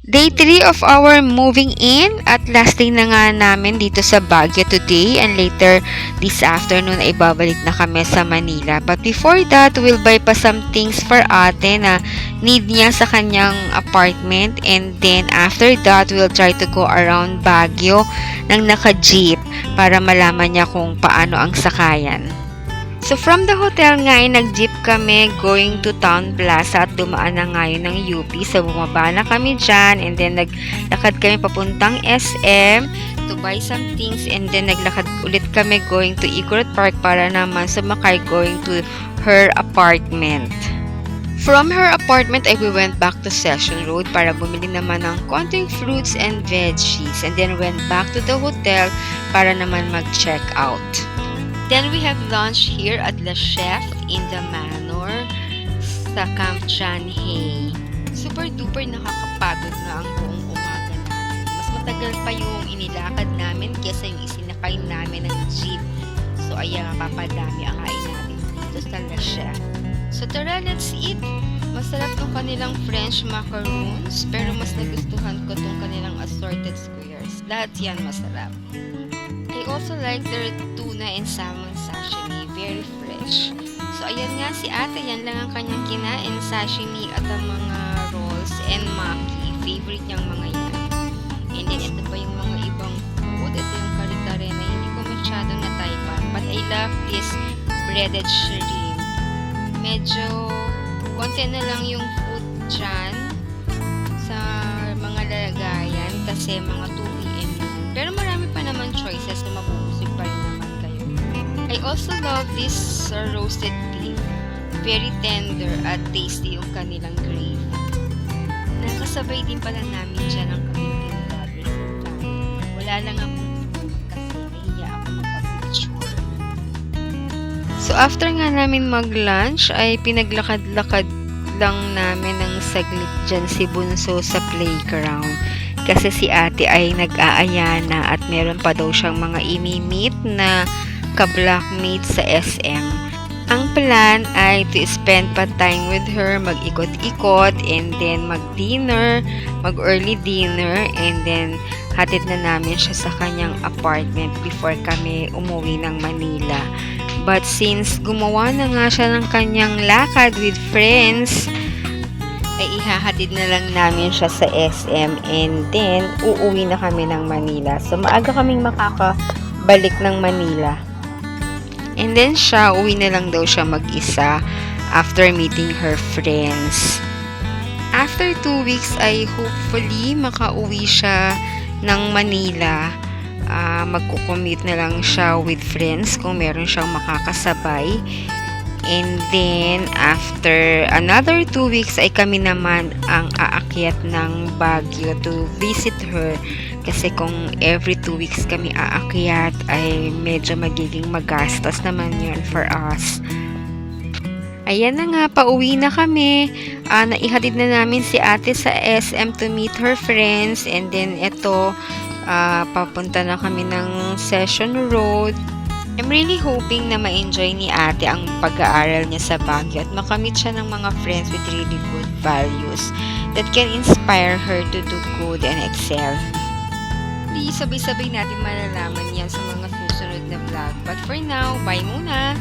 Day 3 of our moving in at last day na nga namin dito sa Baguio today, and later this afternoon ay babalik na kami sa Manila. But before that, we'll buy pa some things for ate na need niya sa kanyang apartment, and then after that, we'll try to go around Baguio ng naka-jeep para malaman niya kung paano ang sakayan. So from the hotel nga ay nag-jeep kami going to Town Plaza at dumaan na nga yun ng UP. So bumaba na kami dyan, and then naglakad kami papuntang SM to buy some things, and then naglakad ulit kami going to Igorot Park para naman sumakay going to her apartment. From her apartment ay we went back to Session Road para bumili naman ng konting fruits and veggies, and then went back to the hotel para naman mag-check out. Then we have lunch here at La Chef in the Manor sa Camp John Hay. Super duper nakakapagod na ang buong umaga namin. Mas matagal pa yung inilakad namin kesa yung isinakay namin ng jeep. So ayan, papadami ang kain natin dito sa La Chef. So tara, let's eat! Masarap tong kanilang French macaroons, pero mas nagustuhan ko tong kanilang assorted squares. Lahat yan masarap. I also like their tuna and salmon sashimi, very fresh. So ayan nga si ate, yan lang ang kanyang kinain, sashimi at ang mga rolls and maki, favorite niyang mga yan. And then ito pa yung mga ibang food, ito yung kare-kare na hindi ko masyadong nataypan, but I love this breaded shrimp. Medyo konti na lang yung food dyan sa mga lalagayan kasi mga 2 p.m. Pero marami pa naman choices na mabubusog pa rin naman kayo. I also love this roasted beef. Very tender at tasty yung kanilang gravy. Nakasabay din pala namin dyan ang kami vloggers and family. Wala lang akong food kasi nahiya ako magpa-picture. So after nga namin mag-lunch ay pinaglakad-lakad lang namin ng saglit dyan si Bunso sa playground. Kasi si ate ay nag-aaya na at meron pa daw siyang mga imi-meet na ka-blockmates sa SM. Ang plan ay to spend pa time with her, mag-ikot-ikot, and then mag-dinner, mag-early dinner, and then hatid na namin siya sa kanyang apartment before kami umuwi ng Manila. But since gumawa na nga siya ng kanyang lakad with friends, ay ihahatid na lang namin siya sa SM, and then uuwi na kami ng Manila. So maaga kaming makakabalik ng Manila. And then siya, uwi na lang daw siya mag-isa after meeting her friends. After 2 weeks ay hopefully makauwi siya ng Manila. Magkukommute na lang siya with friends kung meron siyang makakasabay. And then, after another 2 weeks ay kami naman ang aakyat ng Baguio to visit her. Kasi kung every 2 weeks kami aakyat ay medyo magiging magastos naman yun for us. Ayan na nga, pauwi na kami. Naihatid na namin si ate sa SM to meet her friends. And then, ito, papunta na kami ng Session Road. I'm really hoping na ma-enjoy ni ate ang pag-aaral niya sa Baguio at makamit siya ng mga friends with really good values that can inspire her to do good and excel. Please, sabay-sabay natin malalaman yan sa mga susunod na vlog. But for now, bye muna!